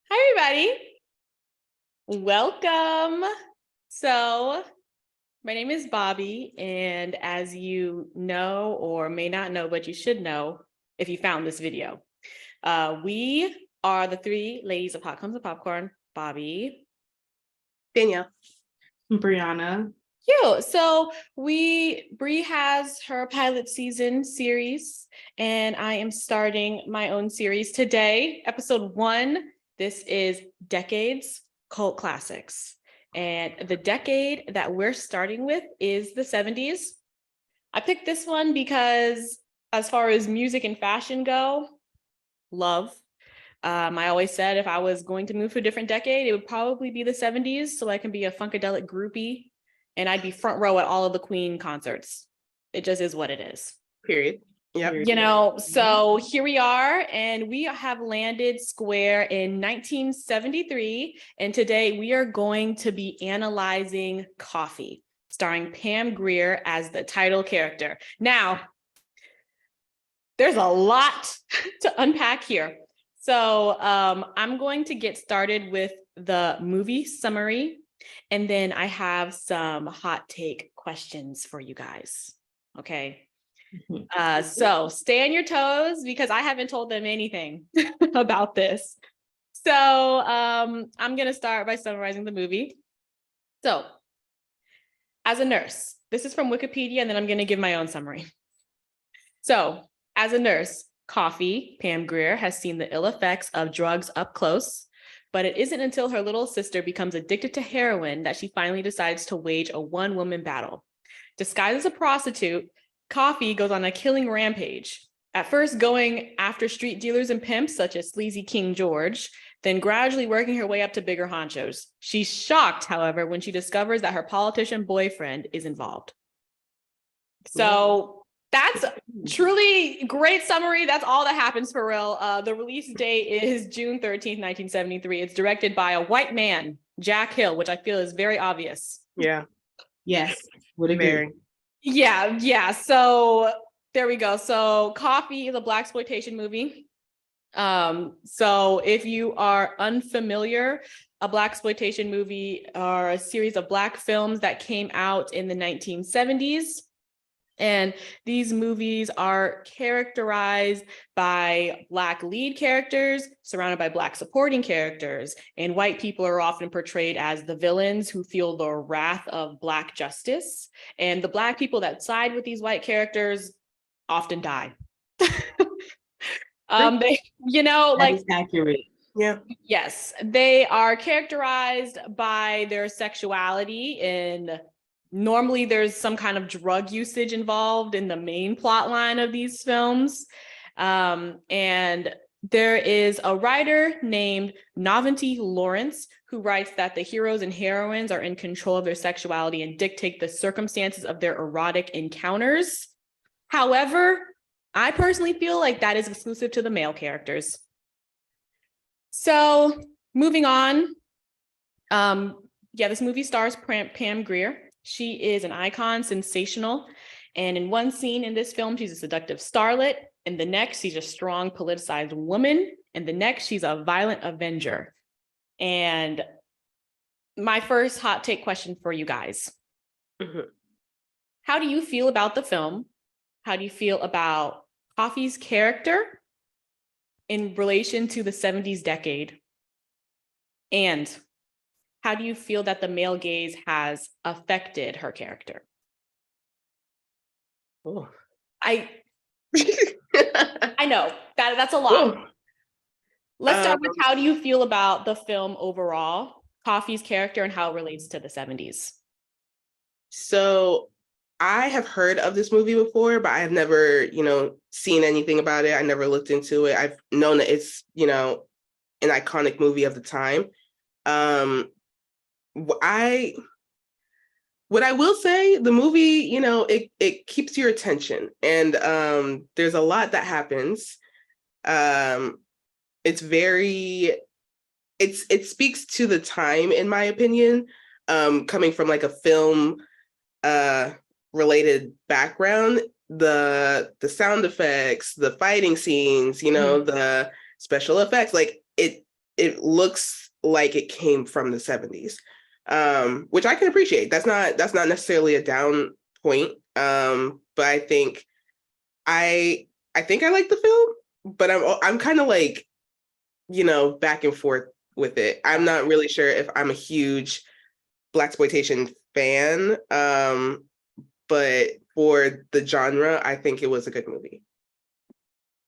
Hi, everybody. Welcome. So, my name is Bobbi, and as you know, or may not know, but you should know if you found this video, we are the three ladies of Hot Comes the Popcorn. Bobbi, Danielle, Brianna. Cute. So Bree has her pilot season series, and I am starting my own series today. Episode 1. This is Decades Cult Classics. And the decade that we're starting with is the 70s. I picked this one because as far as music and fashion go, love. I always said if I was going to move to a different decade, it would probably be the 70s, so I can be a Funkadelic groupie and I'd be front row at all of the Queen concerts. It just is what it is. period. Yeah. So here we are, and we have landed square in 1973. And today we are going to be analyzing Coffy, starring Pam Grier as the title character. Now, there's a lot to unpack here. So I'm going to get started with the movie summary, and then I have some hot take questions for you guys. Okay. So stay on your toes because I haven't told them anything about this. So I'm going to start by summarizing the movie. So as a nurse, this is from Wikipedia, and then I'm going to give my own summary. So as a nurse, Coffy, Pam Grier, has seen the ill effects of drugs up close, but it isn't until her little sister becomes addicted to heroin that she finally decides to wage a one-woman battle. Disguised as a prostitute, Coffy goes on a killing rampage, at first going after street dealers and pimps such as sleazy King George, then gradually working her way up to bigger honchos. She's shocked, however, when she discovers that her politician boyfriend is involved. So that's truly great summary. That's all that happens for real. The release date is June 13th, 1973. It's directed by a white man, Jack Hill, which I feel is very obvious. Yeah. Yes. Would agree. Very. Yeah. So there we go. So Coffy is a blaxploitation movie. So if you are unfamiliar, a blaxploitation movie are a series of Black films that came out in the 1970s. And these movies are characterized by Black lead characters surrounded by Black supporting characters. And white people are often portrayed as the villains who feel the wrath of Black justice. And the Black people that side with these white characters often die. That is accurate. Yeah. Yes, they are characterized by their sexuality, and normally there's some kind of drug usage involved in the main plot line of these films. And there is a writer named Navanti Lawrence who writes that the heroes and heroines are in control of their sexuality and dictate the circumstances of their erotic encounters. However, I personally feel like that is exclusive to the male characters. So moving on, this movie stars Pam Grier. She is an icon, sensational, and in one scene in this film, she's a seductive starlet. In the next, she's a strong, politicized woman. In the next, she's a violent avenger. And my first hot take question for you guys. Mm-hmm. How do you feel about the film? How do you feel about Coffy's character in relation to the 70s decade? And how do you feel that the male gaze has affected her character? Oh. I know that's a lot. Oh. Let's start with how do you feel about the film overall, Coffy's character, and how it relates to the 70s? So I have heard of this movie before, but I have never, seen anything about it. I never looked into it. I've known that it's, an iconic movie of the time. What I will say, the movie, it keeps your attention, and there's a lot that happens. It speaks to the time, in my opinion, coming from like a film related background. The sound effects, the fighting scenes, the special effects, like it looks like it came from the 70s, which I can appreciate. That's not necessarily a down point. But I think I like the film, but I'm kind of like, back and forth with it. I'm not really sure if I'm a huge blaxploitation fan. But for the genre, I think it was a good movie.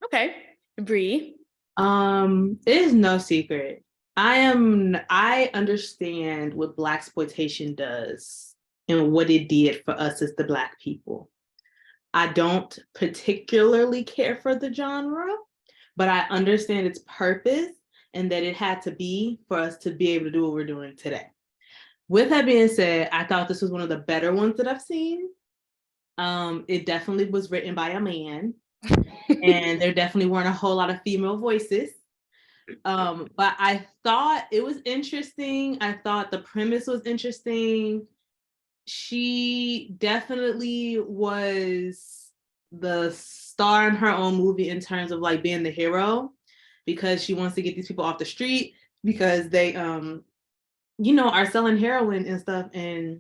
Okay. Bree. It is no secret. I understand what blaxploitation does and what it did for us as the Black people. I don't particularly care for the genre, but I understand its purpose and that it had to be for us to be able to do what we're doing today. With that being said, I thought this was one of the better ones that I've seen. It definitely was written by a man, and there definitely weren't a whole lot of female voices. But I thought it was interesting. I thought the premise was interesting. She definitely was the star in her own movie in terms of like being the hero, because she wants to get these people off the street because they are selling heroin and stuff, and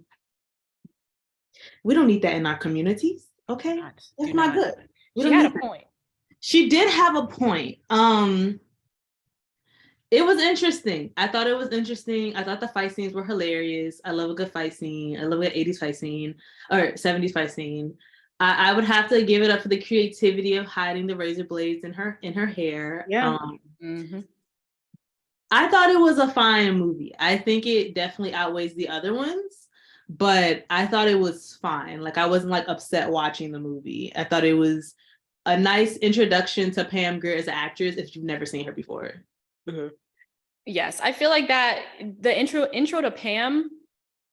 we don't need that in our communities. Okay, that's not good. She had a point. She did have a point. It was interesting. I thought it was interesting. I thought the fight scenes were hilarious. I love a good fight scene. I love an 80s fight scene or 70s fight scene. I would have to give it up for the creativity of hiding the razor blades in her hair. Yeah. I thought it was a fine movie. I think it definitely outweighs the other ones, but I thought it was fine. Like, I wasn't like upset watching the movie. I thought it was a nice introduction to Pam Grier as an actress if you've never seen her before. Mm-hmm. Yes, I feel like that the intro to Pam,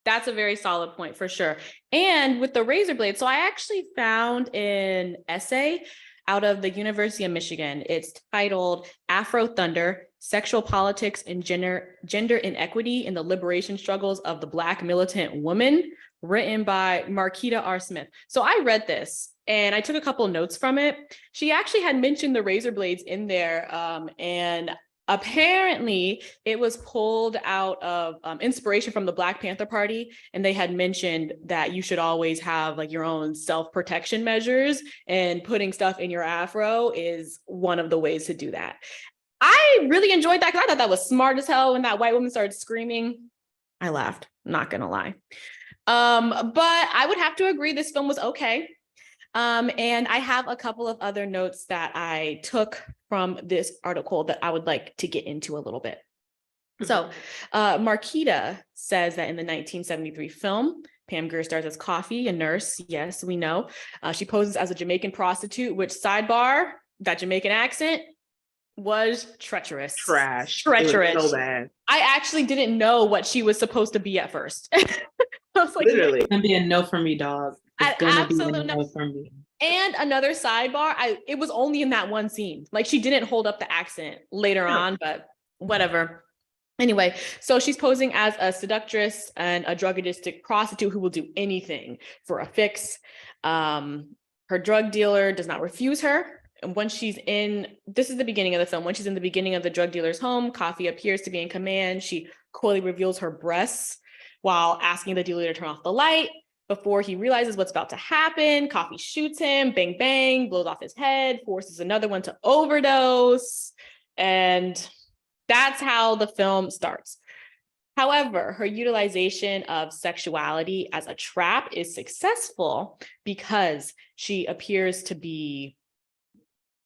that's a very solid point for sure. And with the razor blade, so I actually found an essay out of the University of Michigan. It's titled Afro Thunder, Sexual Politics and Gender Inequity in the Liberation Struggles of the Black Militant Woman, written by Marquita R. Smith. So I read this and I took a couple notes from it. She actually had mentioned the razor blades in there, and apparently it was pulled out of inspiration from the Black Panther Party, and they had mentioned that you should always have like your own self-protection measures, and putting stuff in your afro is one of the ways to do that. I really enjoyed that because I thought that was smart as hell when that white woman started screaming. I laughed, not gonna lie. But I would have to agree this film was okay. And I have a couple of other notes that I took from this article that I would like to get into a little bit. So Marquita says that in the 1973 film, Pam Grier stars as Coffy, a nurse. Yes, we know. She poses as a Jamaican prostitute, which, sidebar, that Jamaican accent was treacherous. Treacherous. It was so bad. I actually didn't know what she was supposed to be at first. I was like, literally, it's gonna be a no for me, dog. It's gonna be a no for me. And another sidebar, it was only in that one scene. Like, she didn't hold up the accent later on, but whatever. Anyway, so she's posing as a seductress and a drug addicted prostitute who will do anything for a fix. Her drug dealer does not refuse her. And when this is the beginning of the film, when she's in the beginning of the drug dealer's home, Coffy appears to be in command. She coyly reveals her breasts while asking the dealer to turn off the light. Before he realizes what's about to happen, Coffy shoots him, bang, bang, blows off his head, forces another one to overdose. And that's how the film starts. However, her utilization of sexuality as a trap is successful because she appears to be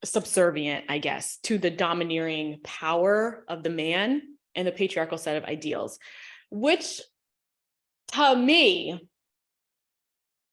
subservient, I guess, to the domineering power of the man and the patriarchal set of ideals, which, to me,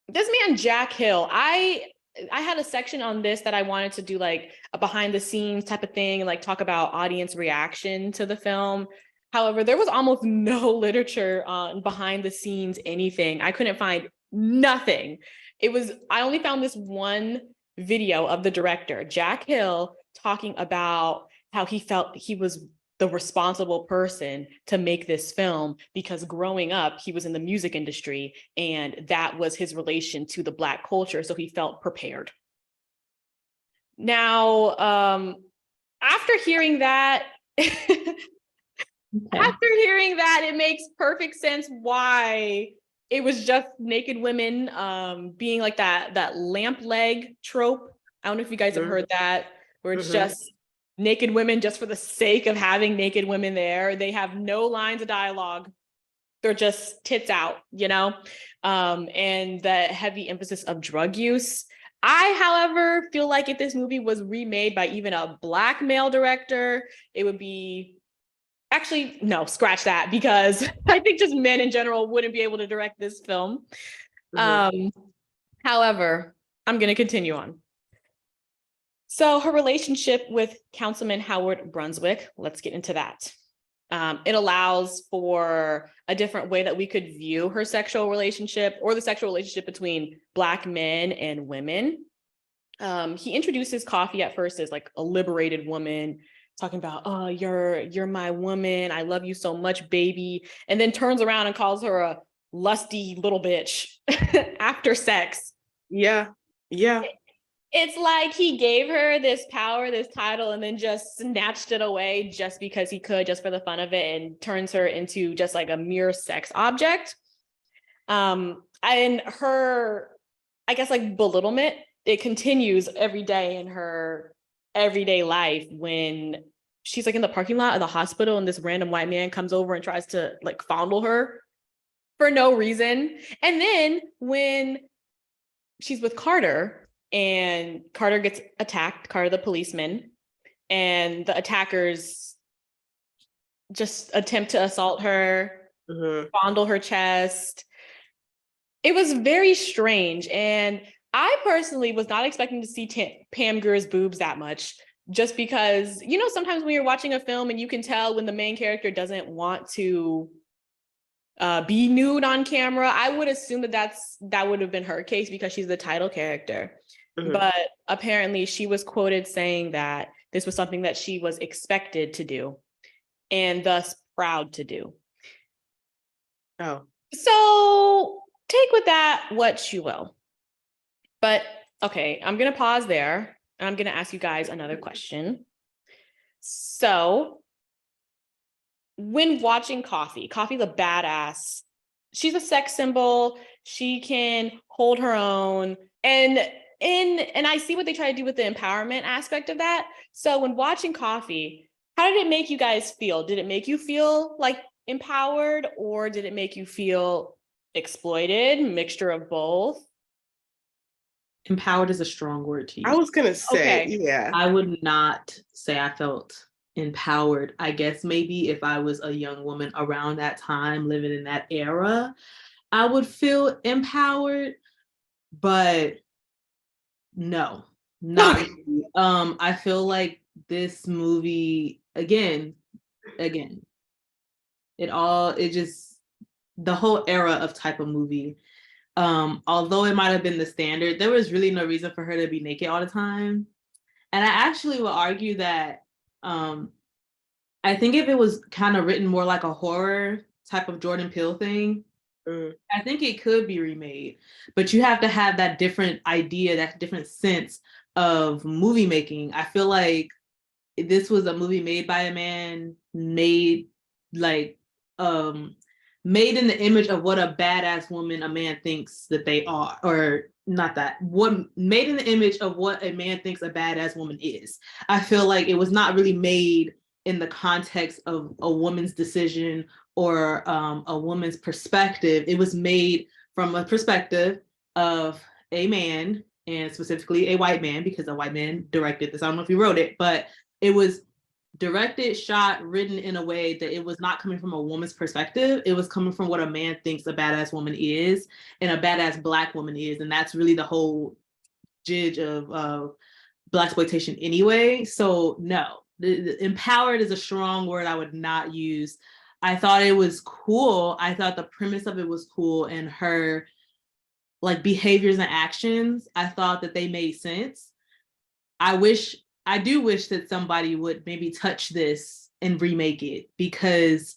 this man, Jack Hill, I had a section on this that I wanted to do like a behind the scenes type of thing and like talk about audience reaction to the film. However, there was almost no literature on behind the scenes anything. I couldn't find nothing. I only found this one video of the director, Jack Hill, talking about how he felt he was the responsible person to make this film because growing up, he was in the music industry and that was his relation to the Black culture. So he felt prepared. Now, after hearing that, Okay. After hearing that, it makes perfect sense why it was just naked women being like that lamp leg trope. I don't know if you guys have heard that, where it's just naked women just for the sake of having naked women there. They have no lines of dialogue. They're just tits out, you know? And the heavy emphasis of drug use. I, however, feel like if this movie was remade by even a Black male director, it would be actually, no, scratch that, because I think just men in general wouldn't be able to direct this film. However, I'm going to continue on. So her relationship with Councilman Howard Brunswick, let's get into that. It allows for a different way that we could view her sexual relationship or the sexual relationship between Black men and women. He introduces Coffy at first as like a liberated woman, talking about, oh, you're my woman. I love you so much, baby. And then turns around and calls her a lusty little bitch after sex. Yeah. It's like he gave her this power, this title, and then just snatched it away just because he could, just for the fun of it, and turns her into just like a mere sex object. And her, I guess, like belittlement, it continues every day in her everyday life when she's like in the parking lot of the hospital and this random white man comes over and tries to like fondle her for no reason. And then when she's with Carter and Carter gets attacked, Carter the policeman, and the attackers just attempt to assault her, fondle her chest. It was very strange. And I personally was not expecting to see Pam Grier's boobs that much, just because, you know, sometimes when you're watching a film and you can tell when the main character doesn't want to be nude on camera, I would assume that would have been her case because she's the title character. But apparently she was quoted saying that this was something that she was expected to do and thus proud to do. Oh. So take with that what you will. But okay, I'm going to pause there and I'm going to ask you guys another question. So when watching Coffy's a badass. She's a sex symbol. She can hold her own. And I see what they try to do with the empowerment aspect of that. So when watching Coffy, how did it make you guys feel? Did it make you feel like empowered, or did it make you feel exploited? Mixture of both? Empowered is a strong word to use. I was gonna say, Okay. yeah. I would not say I felt empowered. I guess maybe if I was a young woman around that time, living in that era, I would feel empowered. But no, not really. I feel like this movie, again, it just, the whole era of type of movie, although it might have been the standard, there was really no reason for her to be naked all the time. And I actually will argue that I think if it was kind of written more like a horror type of Jordan Peele thing, I think it could be remade. But you have to have that different idea, that different sense of movie making. I feel like this was a movie made by a man, made in the image of what a badass woman a man thinks that they are, or not that, what made in the image of what a man thinks a badass woman is. I feel like it was not really made in the context of a woman's decision or a woman's perspective. It was made from a perspective of a man, and specifically a white man, because a white man directed this. I don't know if he wrote it, but it was directed, shot, written in a way that it was not coming from a woman's perspective. It was coming from what a man thinks a badass woman is and a badass Black woman is. And that's really the whole jig of Blaxploitation anyway. So no, the empowered is a strong word I would not use. I thought it was cool. I thought the premise of it was cool, and her like behaviors and actions, I thought that they made sense. I do wish that somebody would maybe touch this and remake it, because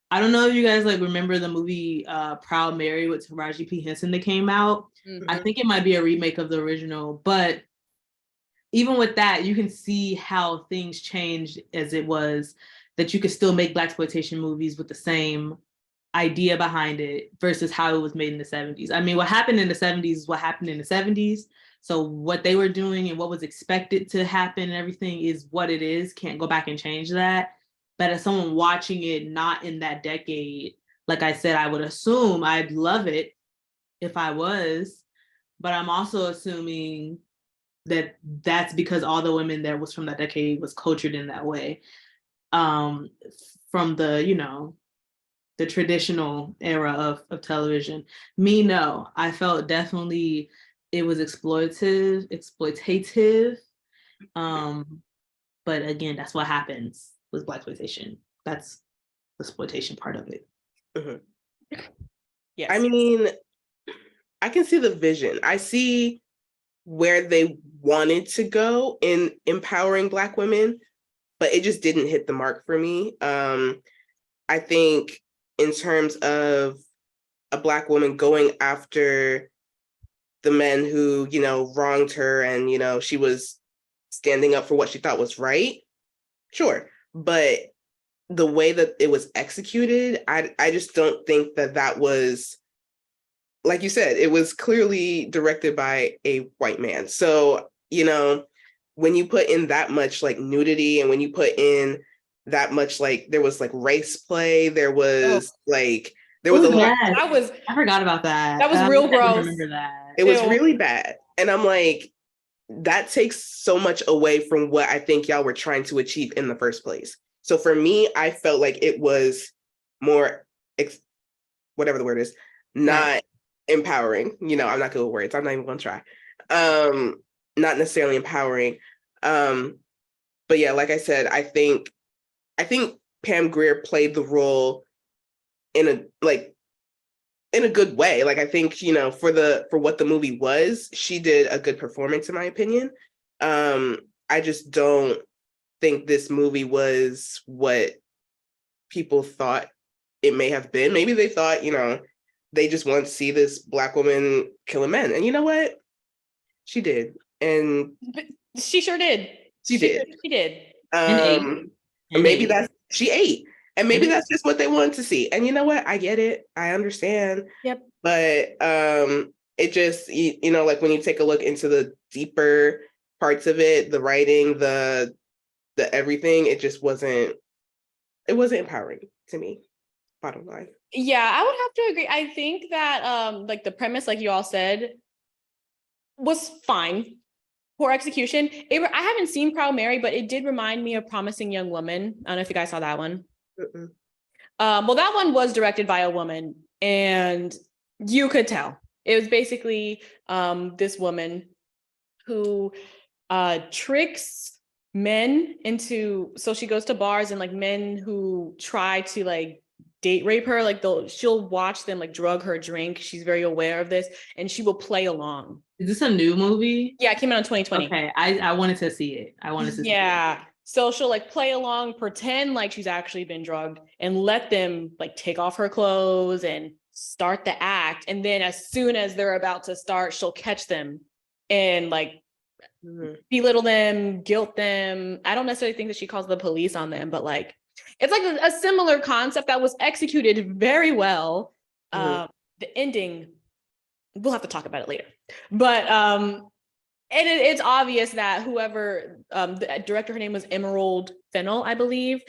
I don't know if you guys like remember the movie Proud Mary with Taraji P. Henson that came out. I think it might be a remake of the original, but even with that, you can see how things changed as it was. that you could still make blaxploitation movies with the same idea behind it versus how it was made in the 70s. I mean, what happened in the 70s is what happened in the 70s. So what they were doing and what was expected to happen and everything is what it is. Can't go back and change that. But as someone watching it not in that decade, like I said, I would assume I'd love it if I was, but I'm also assuming that that's because all the women that was from that decade was cultured in that way. From the, you know, the traditional era of television. Me, no. I felt definitely it was exploitative. But again, that's what happens with blaxploitation. That's the exploitation part of it. Mm-hmm. Yes. I mean, I can see the vision. I see where they wanted to go in empowering Black women, but it just didn't hit the mark for me. I think in terms of a Black woman going after the men who, you know, wronged her and, you know, she was standing up for what she thought was right, sure. But the way that it was executed, I just don't think that that was, like you said, it was clearly directed by a white man. So, you know, when you put in that much like nudity and when you put in that much, like there was like race play, there was there was a lot. I forgot about that. That was real gross. I remember that. It was really bad. And I'm like, that takes so much away from what I think y'all were trying to achieve in the first place. So for me, I felt like it was more, whatever the word is, not empowering. You know, I'm not good with words. I'm not even gonna try. Not necessarily empowering. But yeah, like I said, I think Pam Grier played the role in a good way. Like I think, you know, for what the movie was, she did a good performance in my opinion. I just don't think this movie was what people thought it may have been. Maybe they thought, you know, they just want to see this Black woman killing men. And you know what? She did. And she sure did. She did. She did. Maybe she ate. And maybe that's just what they wanted to see. And you know what? I get it. I understand. Yep. But it just, you know, like when you take a look into the deeper parts of it, the writing, the everything, it just wasn't empowering to me, bottom line. Yeah, I would have to agree. I think that like the premise, like you all said, was fine. Poor execution. I haven't seen Proud Mary, but it did remind me of Promising Young Woman. I don't know if you guys saw that one. Well, that one was directed by a woman, and you could tell. It was basically this woman who tricks men into, so she goes to bars and like men who try to like date rape her, like she'll watch them like drug her drink. She's very aware of this and she will play along. Is this a new movie? Yeah, it came out in 2020. Okay, I wanted to see it. Yeah. So she'll like play along, pretend like she's actually been drugged and let them like take off her clothes and start the act. And then as soon as they're about to start, she'll catch them and like belittle them, guilt them. I don't necessarily think that she calls the police on them, but like it's like a similar concept that was executed very well. The ending, we'll have to talk about it later. But and it's obvious that whoever the director, her name was Emerald Fennell, I believe.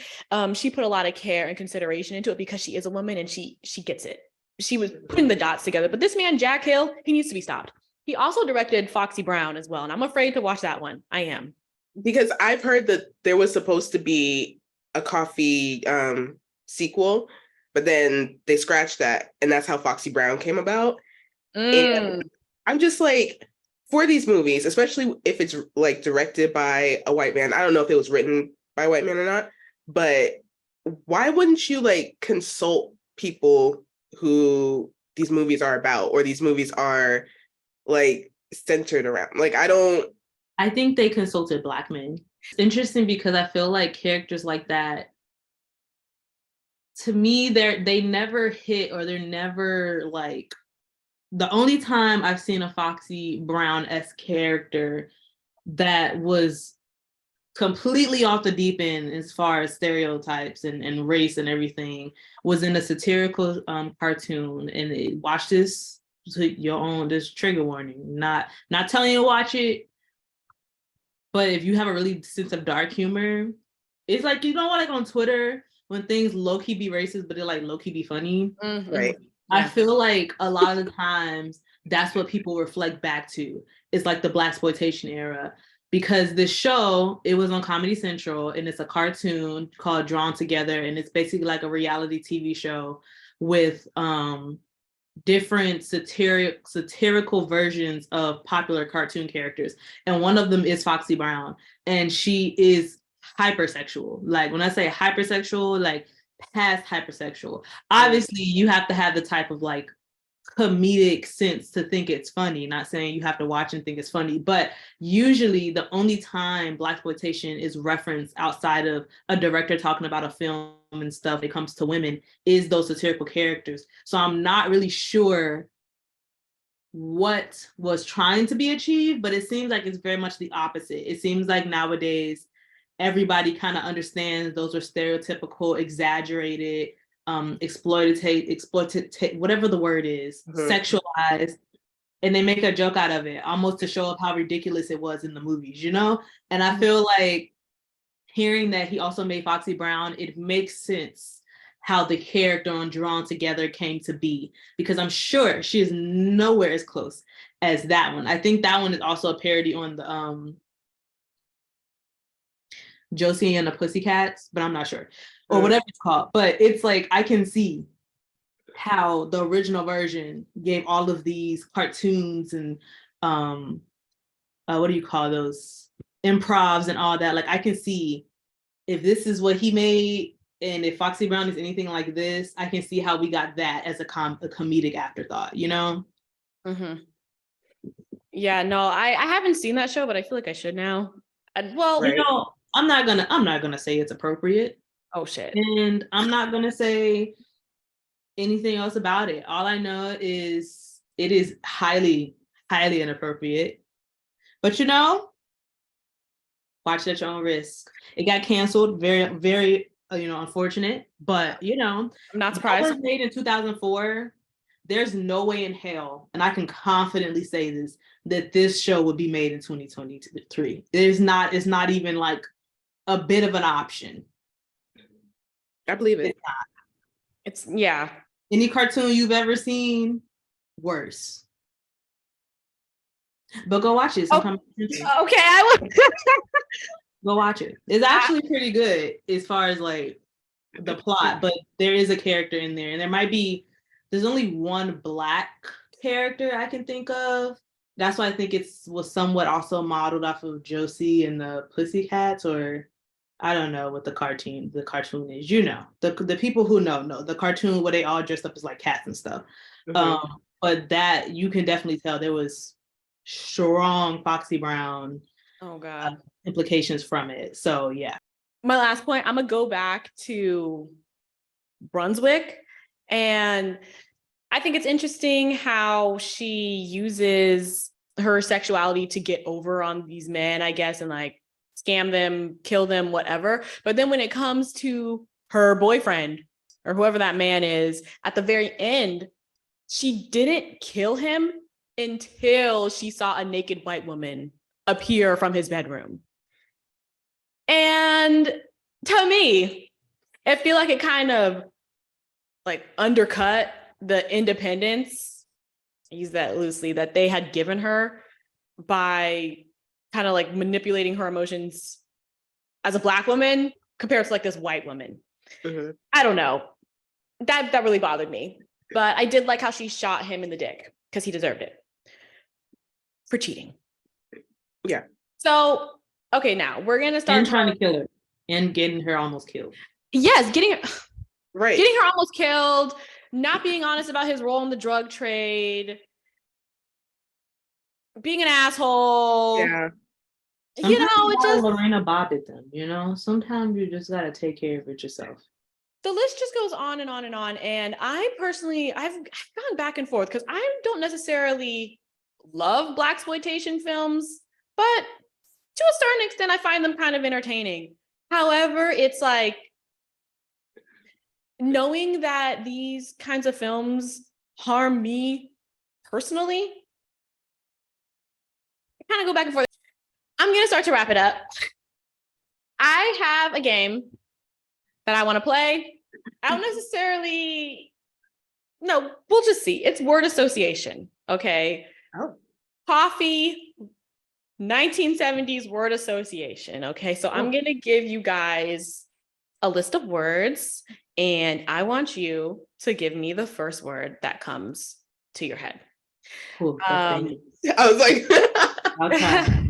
She put a lot of care and consideration into it because she is a woman and she gets it. She was putting the dots together. But this man, Jack Hill, he needs to be stopped. He also directed Foxy Brown as well, and I'm afraid to watch that one. I am. Because I've heard that there was supposed to be a Coffy sequel, but then they scratched that, and that's how Foxy Brown came about. And I'm just like, for these movies, especially if it's like directed by a white man, I don't know if it was written by a white man or not, but why wouldn't you like consult people who these movies are about or these movies are like centered around? Like, I think they consulted Black men. It's interesting because I feel like characters like that, to me, they never hit, or they're never like, the only time I've seen a Foxy Brown-esque character that was completely off the deep end as far as stereotypes and race and everything, was in a satirical cartoon. And watch this to your own, this trigger warning, not telling you to watch it, but if you have a really sense of dark humor, it's like, you know what, like on Twitter when things low-key be racist but they're like low-key be funny. Right. I feel like a lot of the times that's what people reflect back to. It's like the blaxploitation era, because this show, it was on Comedy Central, and it's a cartoon called Drawn Together, and it's basically like a reality TV show with different satirical versions of popular cartoon characters, and one of them is Foxy Brown, and she is hypersexual. Like when I say hypersexual, like past hypersexual. Obviously, you have to have the type of like comedic sense to think it's funny. Not saying you have to watch and think it's funny, but usually the only time blaxploitation is referenced outside of a director talking about a film and stuff, it comes to women, is those satirical characters. So I'm not really sure what was trying to be achieved, but it seems like it's very much the opposite. It seems like nowadays everybody kind of understands those are stereotypical, exaggerated, exploited, whatever the word is, sexualized, and they make a joke out of it, almost to show up how ridiculous it was in the movies, you know? And I feel like hearing that he also made Foxy Brown, it makes sense how the character on Drawn Together came to be, because I'm sure she is nowhere as close as that one. I think that one is also a parody on the Josie and the Pussycats, but I'm not sure, or whatever it's called. But it's like, I can see how the original version gave all of these cartoons and what do you call those, improvs and all that. Like, I can see if this is what he made, and if Foxy Brown is anything like this, I can see how we got that as a comedic afterthought, you know? Yeah, no, I haven't seen that show, but I feel like I should now. Well, you know, I'm not gonna say it's appropriate. Oh shit. And I'm not gonna say anything else about it. All I know is it is highly, highly inappropriate. But you know, watch it at your own risk. It got canceled, very, very, unfortunate. But you know, I'm not surprised. It was made in 2004. There's no way in hell, and I can confidently say this, that this show would be made in 2023. It's not even like a bit of an option. I believe it. It's yeah. Any cartoon you've ever seen, worse. But go watch it sometime. Okay, I will. Go watch it. It's actually pretty good as far as like the plot, but there is a character in there, and there's only one Black character I can think of. That's why I think was somewhat also modeled off of Josie and the Pussycats, or I don't know what the cartoon is. You know, the people who know the cartoon where they all dressed up as like cats and stuff. But that you can definitely tell there was strong Foxy Brown implications from it. So yeah. My last point, I'm gonna go back to Brunswick, and I think it's interesting how she uses her sexuality to get over on these men, I guess, and like scam them, kill them, whatever. But then when it comes to her boyfriend or whoever that man is, at the very end, she didn't kill him until she saw a naked white woman appear from his bedroom. And to me, I feel like it kind of like undercut the independence, I use that loosely, that they had given her by kind of like manipulating her emotions as a Black woman compared to like this white woman. I don't know. That really bothered me. But I did like how she shot him in the dick because he deserved it for cheating. Yeah. So, okay, now we're going to start. And trying to kill her and getting her almost killed. Yes, getting her almost killed, not being honest about his role in the drug trade, being an asshole. Yeah. You know, it just Lorena bobbed them, you know? Sometimes you just got to take care of it yourself. The list just goes on and on and on. And I personally, I've gone back and forth because I don't necessarily love blaxploitation films, but to a certain extent, I find them kind of entertaining. However, it's like knowing that these kinds of films harm me personally, I kind of go back and forth. I'm going to start to wrap it up. I have a game that I want to play. I don't necessarily, no, we'll just see. It's word association. Okay. Oh. Coffee, 1970s word association. Okay. So I'm going to give you guys a list of words, and I want you to give me the first word that comes to your head. Cool. I was like, I'll try.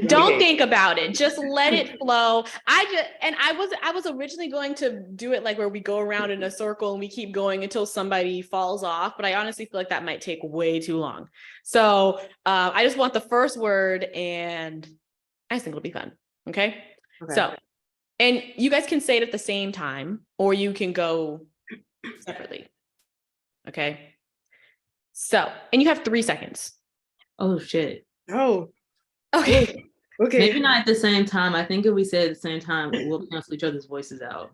Don't think about it. Just let it flow. I was originally going to do it like where we go around in a circle and we keep going until somebody falls off, but I honestly feel like that might take way too long. So I just want the first word, and I just think it'll be fun. Okay. So, and you guys can say it at the same time, or you can go separately. Okay. So, and you have 3 seconds. Oh shit. oh, Okay. okay. Maybe not at the same time. I think if we say it at the same time, we'll cancel each other's voices out.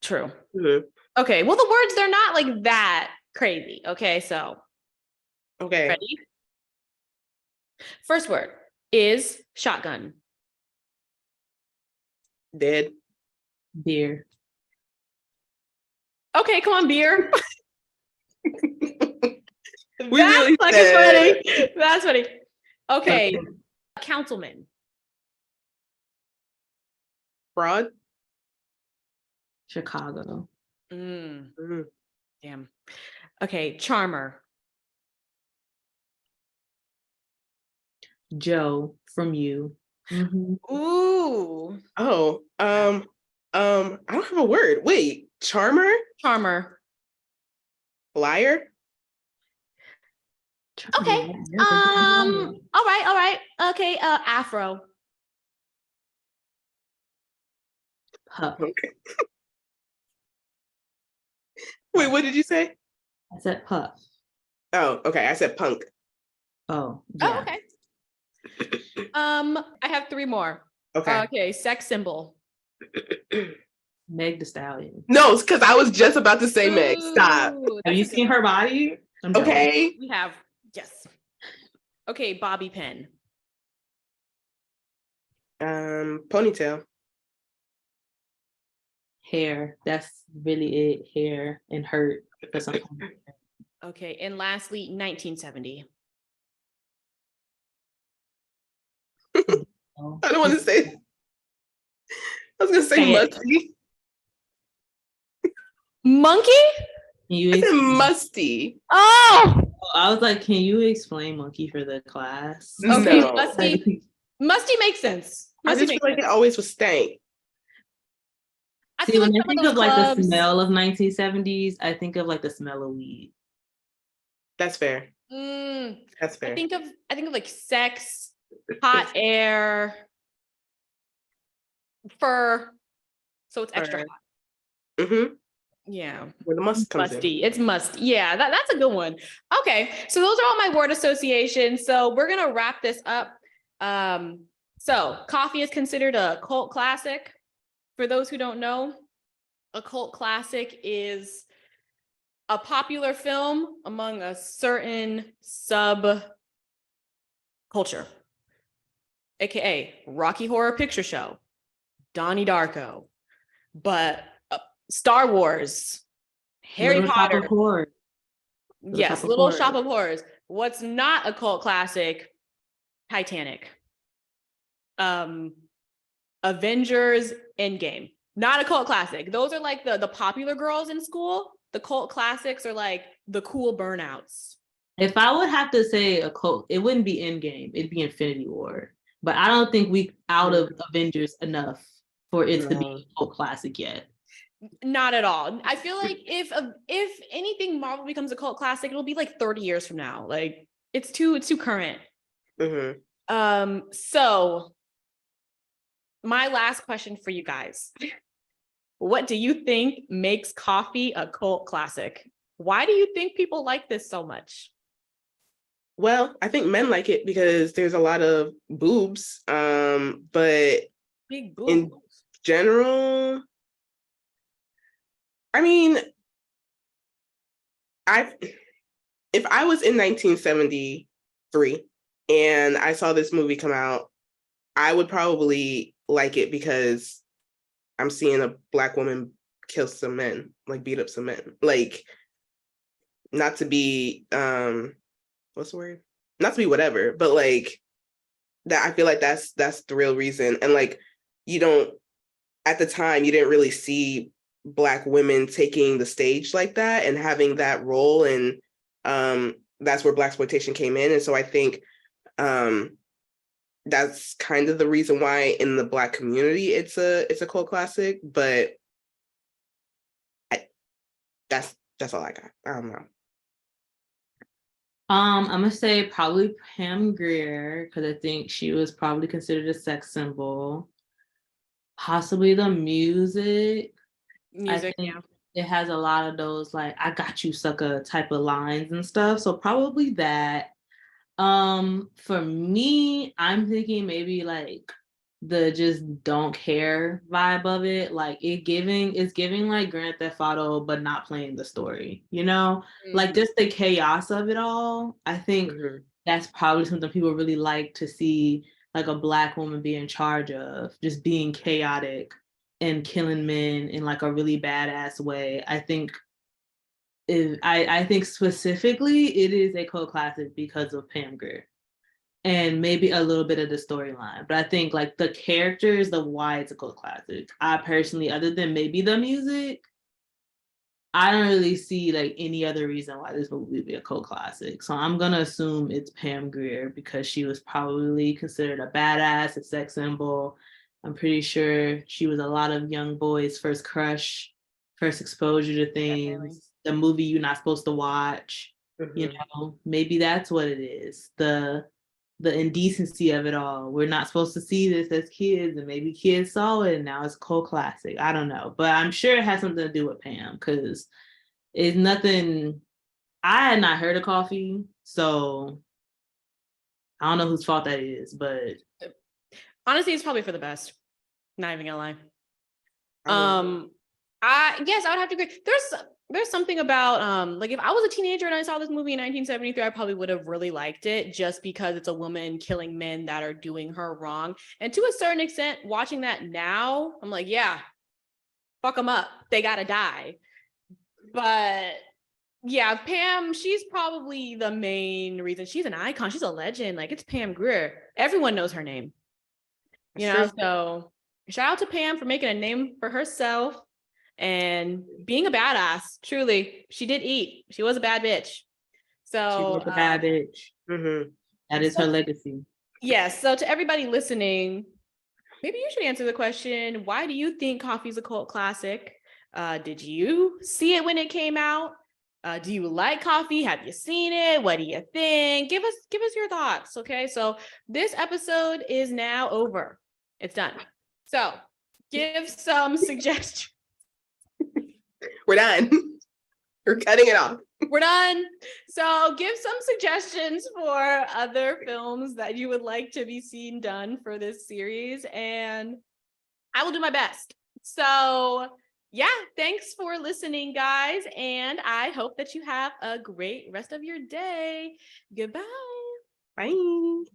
True. Mhm. Okay. Well, the words, they're not like that crazy. Okay. So, Okay. ready? First word is shotgun. Dead. Beer. Okay. Come on, beer. We That's really fucking said- funny. That's funny. Okay. Councilman. Fraud. Chicago. Damn. Okay. Charmer. Joe from You. Ooh. Oh, I don't have a word. Wait, charmer, Charmer. liar. Okay. All right. Okay. Afro. Puff. Okay. Wait, what did you say? I said puff. Oh, okay. I said punk. Oh, Oh, yeah. okay. I have 3 more. Okay. Okay. Sex symbol. Meg Thee Stallion. No, it's because I was just about to say Meg. Stop. Ooh, Have that's you a good seen one. her body? I'm jealous. Okay. We have, yes. Okay, Bobby pin. Ponytail. Hair. That's really it. Hair and hurt. For some time. Okay, and lastly, 1970. I don't want to say. I was gonna say Say it. musty. Monkey? Can you I said explain? musty. Oh, I was like, can you explain monkey for the class? okay, No. musty makes sense. I Musty just makes feel like sense. it always was stank. I See, feel like when I some think of of those like the clubs, smell of 1970s, I think of like the smell of weed. That's fair. That's I fair. think of like sex, hot air, fur. So it's extra Fur. hot. Mm-hmm. Yeah. Where the must comes Musty. It's musty. Yeah, that's a good one. Okay, so those are all my word associations. So we're gonna wrap this up. So Coffy is considered a cult classic. For those who don't know, a cult classic is a popular film among a certain sub culture, aka Rocky Horror Picture Show, Donnie Darko, but Star Wars, Harry Little Shop Potter. of Horrors. Yes, Little Shop of Horrors. What's not a cult classic? Titanic. Avengers Endgame. Not a cult classic. Those are like the popular girls in school. The cult classics are like the cool burnouts. If I would have to say a cult, it wouldn't be Endgame. It'd be Infinity War. But I don't think we out of Avengers enough for it to be a cult classic yet. Not at all. I feel like if anything Marvel becomes a cult classic, it'll be like 30 years from now. Like it's too current. Mm-hmm. So my last question for you guys. What do you think makes Coffy a cult classic? Why do you think people like this so much? Well, I think men like it because there's a lot of boobs. But Big in boobs. general, I mean, I if I was in 1973 and I saw this movie come out, I would probably like it because I'm seeing a Black woman kill some men, like beat up some men. Like, not to be what's the word? Not to be whatever, but like that I feel like that's the real reason. And like you don't at the time you didn't really see Black women taking the stage like that and having that role, and that's where Blaxploitation came in. And so I think that's kind of the reason why in the Black community it's a cult classic. But I, that's all I got. I don't know. I'm gonna say probably Pam Grier because I think she was probably considered a sex symbol. Possibly the music. I Music, think yeah. it has a lot of those like "I got you, sucker" type of lines and stuff. So probably that. For me, I'm thinking maybe like the just don't care vibe of it. Like it's giving like Grand Theft Auto, but not playing the story, you know? Like Mhm. just the chaos of it all. I think Mhm. that's probably something people really like to see, like a Black woman be in charge of, just being chaotic and killing men in like a really badass way. I think specifically it is a cult classic because of Pam Grier and maybe a little bit of the storyline. But I think like the characters, the why it's a cult classic. I personally, other than maybe the music, I don't really see like any other reason why this movie would be a cult classic. So I'm gonna assume it's Pam Grier because she was probably considered a badass, a sex symbol. I'm pretty sure she was a lot of young boys' first crush, first exposure to Definitely. things, the movie you're not supposed to watch. You Mhm. know, maybe that's what it is. The indecency of it all. We're not supposed to see this as kids, and maybe kids saw it and now it's a cult classic. I don't know. But I'm sure it has something to do with Pam because it's nothing. I had not heard of Coffee, so I don't know whose fault that is, but Honestly, it's probably for the best. Not even gonna lie. I would. I would have to agree. There's something about like if I was a teenager and I saw this movie in 1973, I probably would have really liked it just because it's a woman killing men that are doing her wrong. And to a certain extent, watching that now, I'm like, yeah, fuck them up. They gotta die. But yeah, Pam, she's probably the main reason. She's an icon. She's a legend. Like it's Pam Grier. Everyone knows her name. That's true. So shout out to Pam for making a name for herself and being a badass. Truly, she did eat. She was a bad bitch. she So, was a bad bitch. Mhm. That is her legacy. yes. So to everybody listening, maybe you should answer the question: why do you think Coffee's a cult classic? Did you see it when it came out? Do you like Coffee? Have you seen it? What do you think? Give us your thoughts. Okay. So this episode is now over. It's done. So give some suggestions. We're done. We're cutting it off. We're done. So give some suggestions for other films that you would like to be seen done for this series, and I will do my best. So yeah, thanks for listening, guys, and I hope that you have a great rest of your day. Goodbye. Bye.